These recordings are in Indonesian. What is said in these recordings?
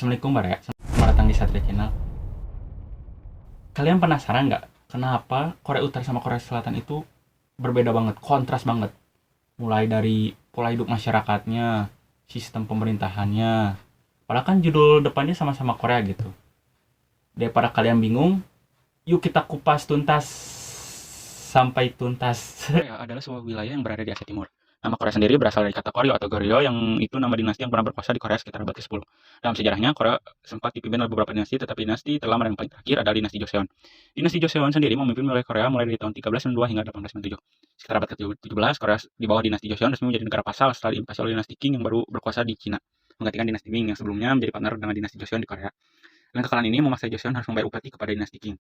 Assalamualaikum Bare, selamat datang di Satria Channel. Kalian penasaran nggak kenapa Korea Utara sama Korea Selatan itu berbeda banget, kontras banget. Mulai dari pola hidup masyarakatnya, sistem pemerintahannya. Padahal kan judul depannya sama-sama Korea gitu. Daripada kalian bingung, yuk kita kupas tuntas sampai tuntas. Korea adalah sebuah wilayah yang berada di Asia Timur. Nama Korea sendiri berasal dari kata Koryo atau Goryeo yang itu nama dinasti yang pernah berkuasa di Korea sekitar abad ke-10. Dalam sejarahnya, Korea sempat dipimpin oleh beberapa dinasti, tetapi dinasti terlama dan paling terakhir adalah dinasti Joseon. Dinasti Joseon sendiri memimpin wilayah Korea mulai dari tahun 1392 hingga 1897. Sekitar abad ke-17, Korea di bawah dinasti Joseon resmi menjadi negara vassal setelah diinvasi oleh dinasti Qing yang baru berkuasa di Cina, menggantikan dinasti Ming yang sebelumnya menjadi partner dengan dinasti Joseon di Korea. Dan kekalahan ini memaksa Joseon harus membayar upeti kepada dinasti Qing.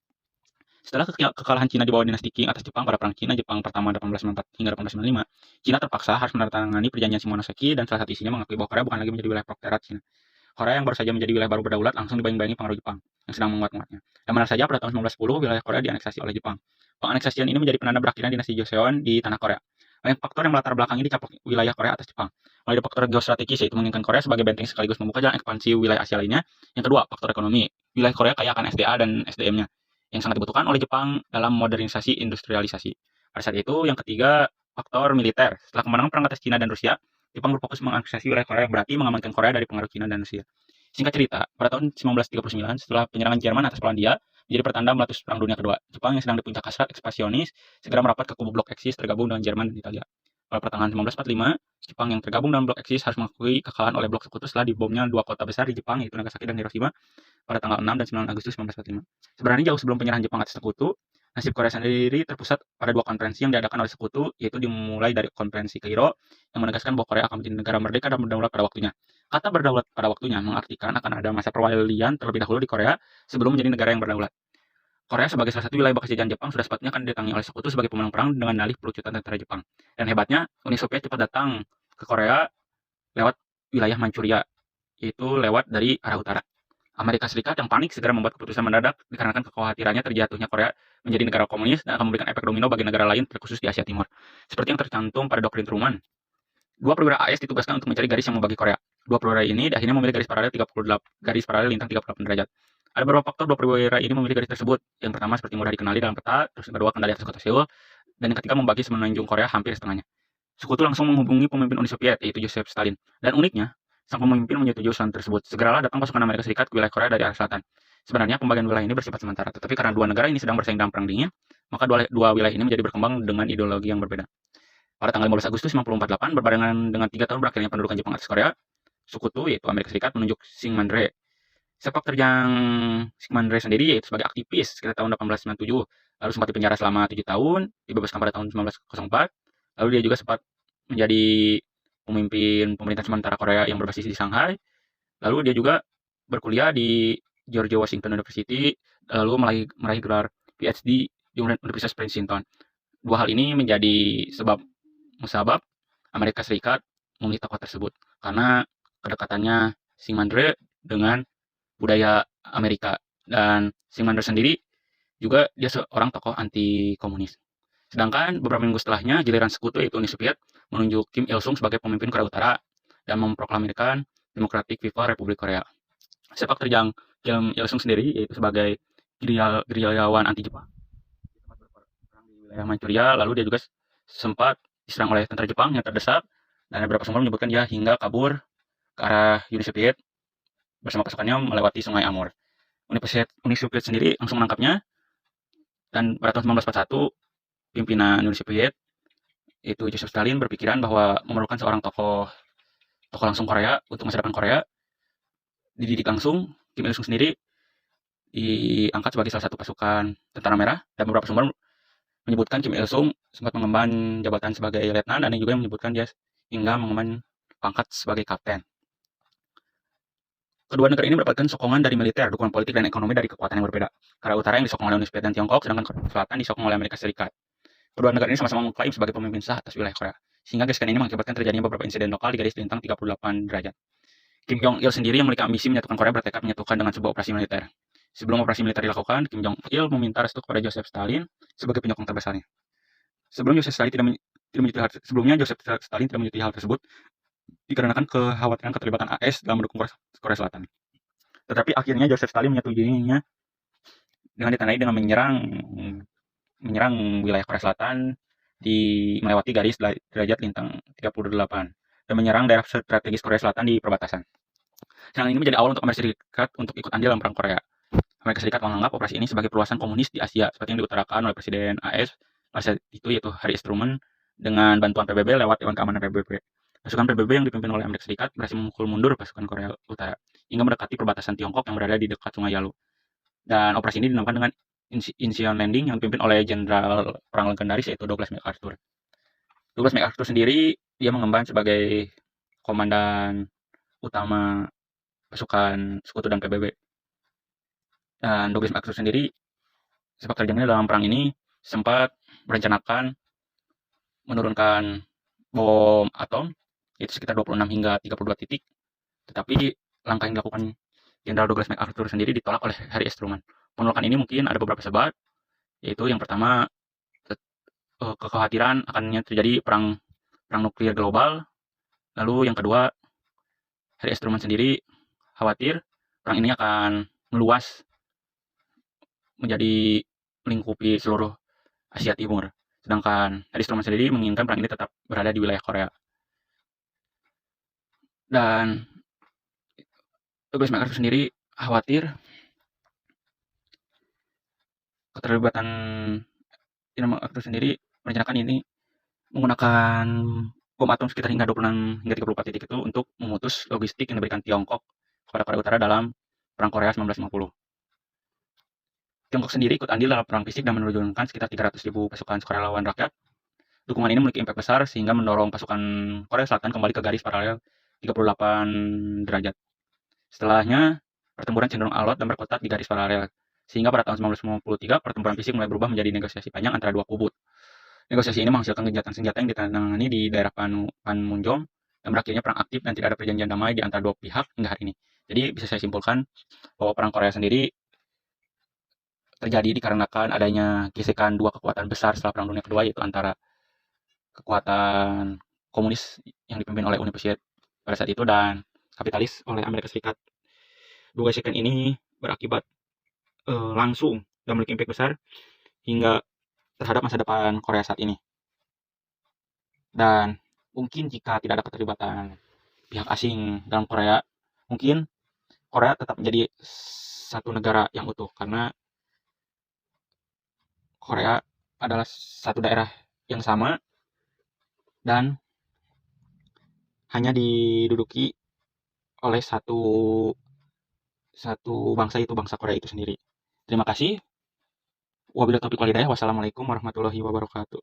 Setelah kekalahan Cina di bawah dinasti Qing atas Jepang pada Perang Cina-Jepang pertama 1894 hingga 1895, Cina terpaksa harus menandatangani perjanjian Shimonoseki dan salah satu isinya mengakui bahwa Korea bukan lagi menjadi wilayah protektorat Cina. Korea yang baru saja menjadi wilayah baru berdaulat langsung dibayang-bayangi pengaruh Jepang yang sedang menguat-nguatnya. Dan benar saja pada tahun 1910 wilayah Korea dianeksasi oleh Jepang. Penganeksasian ini menjadi penanda berakhirnya dinasti Joseon di tanah Korea. Banyak faktor yang melatar belakangi dicaplok wilayah Korea atas Jepang. Mulai dari faktor geostrategis yaitu menginginkan Korea sebagai benteng sekaligus membuka jalan ekspansi wilayah Asia lainnya. Yang kedua, faktor ekonomi. Wilayah Korea kaya akan SDA dan SDM-nya yang sangat dibutuhkan oleh Jepang dalam modernisasi industrialisasi. Pada saat itu, yang ketiga, faktor militer. Setelah kemenangan perang atas Cina dan Rusia, Jepang berfokus menganeksasi wilayah Korea yang berarti mengamankan Korea dari pengaruh Cina dan Rusia. Singkat cerita, pada tahun 1939, setelah penyerangan Jerman atas Polandia, menjadi pertanda meletus Perang Dunia Kedua. Jepang yang sedang di puncak hasrat ekspansionis segera merapat ke kubu blok Eksis tergabung dengan Jerman dan Italia. Pada pertengahan 1945, Jepang yang tergabung dalam blok Eksis harus mengakui kekalahan oleh blok Sekutu setelah dibomnya dua kota besar di Jepang yaitu Nagasaki dan Hiroshima pada tanggal 6 dan 9 Agustus 1945. Sebenarnya jauh sebelum penyerahan Jepang atas Sekutu, nasib Korea sendiri terpusat pada dua konferensi yang diadakan oleh Sekutu, yaitu dimulai dari konferensi Kairo yang menegaskan bahwa Korea akan menjadi negara merdeka dan berdaulat pada waktunya. Kata berdaulat pada waktunya mengartikan akan ada masa perwalian terlebih dahulu di Korea sebelum menjadi negara yang berdaulat. Korea sebagai salah satu wilayah bekas jajahan Jepang sudah sepatutnya akan didatangi oleh Sekutu sebagai pemenang perang dengan dalih pelucutan tentara Jepang. Dan hebatnya, Uni Soviet cepat datang ke Korea lewat wilayah Manchuria, yaitu lewat dari arah utara. Amerika Serikat yang panik segera membuat keputusan mendadak dikarenakan kekhawatirannya terjatuhnya Korea menjadi negara komunis dan akan memberikan efek domino bagi negara lain terkhusus di Asia Timur. Seperti yang tercantum pada doktrin Truman, dua perwira AS ditugaskan untuk mencari garis yang membagi Korea. Dua perwira ini akhirnya memilih garis paralel 38, garis paralel lintang 38 derajat. Ada beberapa faktor dua perwira ini memilih garis tersebut. Yang pertama seperti mudah dikenali dalam peta, terus yang kedua kendali atas kota Seoul, dan yang ketiga membagi semenanjung Korea hampir setengahnya. Sekutu langsung menghubungi pemimpin Uni Soviet, yaitu Joseph Stalin. Dan uniknya, sang pemimpin menyetujui usulan tersebut. Segeralah datang pasukan Amerika Serikat ke wilayah Korea dari arah selatan. Sebenarnya pembagian wilayah ini bersifat sementara, tetapi karena dua negara ini sedang bersaing dalam perang dingin, maka dua wilayah ini menjadi berkembang dengan ideologi yang berbeda. Pada tanggal 15 Agustus 1948, berbarengan dengan 3 tahun berakhirnya pendudukan Jepang atas Korea, Sekutu yaitu Amerika Serikat menunjuk Syngman-rhee. Sepak terjang Syngman-rhee sendiri yaitu sebagai aktivis sekitar tahun 1897, lalu sempat dipenjara selama 7 tahun, dibebaskan pada tahun 1904, lalu dia juga sempat menjadi pemimpin pemerintahan sementara Korea yang berbasis di Shanghai, lalu dia juga berkuliah di George Washington University, lalu meraih gelar PhD di Universitas Princeton. Dua hal ini menjadi musabab Amerika Serikat memilih tokoh tersebut karena kedekatannya Syngman-rhee dengan budaya Amerika, dan Syngman-rhee sendiri juga dia seorang tokoh anti komunis. Sedangkan beberapa minggu setelahnya giliran Sekutu yaitu Uni Soviet menunjuk Kim Il Sung sebagai pemimpin Korea Utara dan memproklamirkan Democratic People Republic Korea. Sepak terjang Kim Il Sung sendiri yaitu sebagai gerilyawan anti Jepang. Dia sempat berperang di wilayah Manchuria, lalu dia juga sempat diserang oleh tentara Jepang yang terdesak, dan beberapa sumber menyebutkan dia hingga kabur ke arah Uni Soviet bersama pasukannya melewati Sungai Amur. Uni Soviet sendiri langsung menangkapnya, dan pada tahun 1941 pimpinan Uni Soviet yaitu Joseph Stalin berpikiran bahwa memerlukan seorang tokoh langsung Korea untuk masa depan Korea. Dididik langsung, Kim Il Sung sendiri diangkat sebagai salah satu pasukan tentara merah, dan beberapa sumber menyebutkan Kim Il Sung sempat mengemban jabatan sebagai letnan, dan yang juga menyebutkan dia hingga mengemban pangkat sebagai kapten. Kedua negara ini mendapatkan sokongan dari militer, dukungan politik, dan ekonomi dari kekuatan yang berbeda. Korea Utara yang disokong oleh Uni Soviet dan Tiongkok, sedangkan Korea Selatan disokong oleh Amerika Serikat. Kedua negara ini sama-sama mengklaim sebagai pemimpin sah atas wilayah Korea, sehingga gesekan ini mengakibatkan terjadinya beberapa insiden lokal di garis lintang 38 derajat. Kim Jong-il sendiri yang memiliki ambisi menyatukan Korea bertekad menyatukan dengan sebuah operasi militer. Sebelum operasi militer dilakukan, Kim Jong-il meminta restu kepada Joseph Stalin sebagai penyokong terbesarnya. Sebelumnya Joseph Stalin tidak menyetujui hal tersebut dikarenakan kekhawatiran keterlibatan AS dalam mendukung Korea Selatan. Tetapi akhirnya Joseph Stalin menyetujuinya dengan ditandai dengan menyerang wilayah Korea Selatan melewati garis derajat lintang 38 dan menyerang daerah strategis Korea Selatan di perbatasan. Serangan ini menjadi awal untuk Amerika Serikat untuk ikut andil dalam Perang Korea. Amerika Serikat menganggap operasi ini sebagai perluasan komunis di Asia, seperti yang diutarakan oleh Presiden AS masa itu yaitu Harry S. Truman dengan bantuan PBB lewat Dewan Keamanan PBB. Pasukan PBB yang dipimpin oleh Amerika Serikat berhasil memukul mundur pasukan Korea Utara hingga mendekati perbatasan Tiongkok yang berada di dekat Sungai Yalu. Dan operasi ini dinamakan dengan Incheon Landing yang dipimpin oleh jenderal perang legendaris yaitu Douglas MacArthur. Douglas MacArthur sendiri dia mengemban sebagai komandan utama pasukan sekutu dan PBB. Dan Douglas MacArthur sendiri sepak terjangnya dalam perang ini sempat merencanakan menurunkan bom atom yaitu sekitar 26 hingga 32 titik. Tetapi langkah yang dilakukan Jenderal Douglas MacArthur sendiri ditolak oleh Harry S. Truman. Penolakan ini mungkin ada beberapa sebab, yaitu yang pertama kekhawatiran akannya terjadi perang nuklir global. Lalu yang kedua, Harry S. Truman sendiri khawatir perang ini akan meluas menjadi melingkupi seluruh Asia Timur. Sedangkan Harry S. Truman sendiri menginginkan perang ini tetap berada di wilayah Korea. Dan Douglas MacArthur sendiri khawatir keterlibatan Jenderal MacArthur sendiri merencanakan ini menggunakan bom atom sekitar hingga 26 hingga 34 titik itu untuk memutus logistik yang diberikan Tiongkok kepada Korea Utara dalam Perang Korea 1950. Tiongkok sendiri ikut andil dalam perang fisik dan menurunkan sekitar 300.000 pasukan sukarelawan rakyat. Dukungan ini memiliki impact besar sehingga mendorong pasukan Korea Selatan kembali ke garis paralel 38 derajat. Setelahnya, pertempuran cenderung alot dan berkutat di garis paralel. Sehingga pada tahun 1953, pertempuran fisik mulai berubah menjadi negosiasi panjang antara dua kubu. Negosiasi ini menghasilkan gencatan senjata yang ditandatangani di daerah Panmunjom dan berakhirnya perang aktif dan tidak ada perjanjian damai di antara dua pihak hingga hari ini. Jadi bisa saya simpulkan bahwa perang Korea sendiri terjadi dikarenakan adanya gesekan dua kekuatan besar setelah Perang Dunia Kedua, yaitu antara kekuatan komunis yang dipimpin oleh Uni Soviet pada saat itu dan kapitalis oleh Amerika Serikat. Dua gesekan ini berakibat langsung dan memiliki impact besar hingga terhadap masa depan Korea saat ini. Dan mungkin jika tidak ada keterlibatan pihak asing dalam Korea, mungkin Korea tetap menjadi satu negara yang utuh, karena Korea adalah satu daerah yang sama dan hanya diduduki oleh satu bangsa, itu bangsa Korea itu sendiri. Terima kasih. Wabillahi taufiq wal hidayah. Wassalamualaikum warahmatullahi wabarakatuh.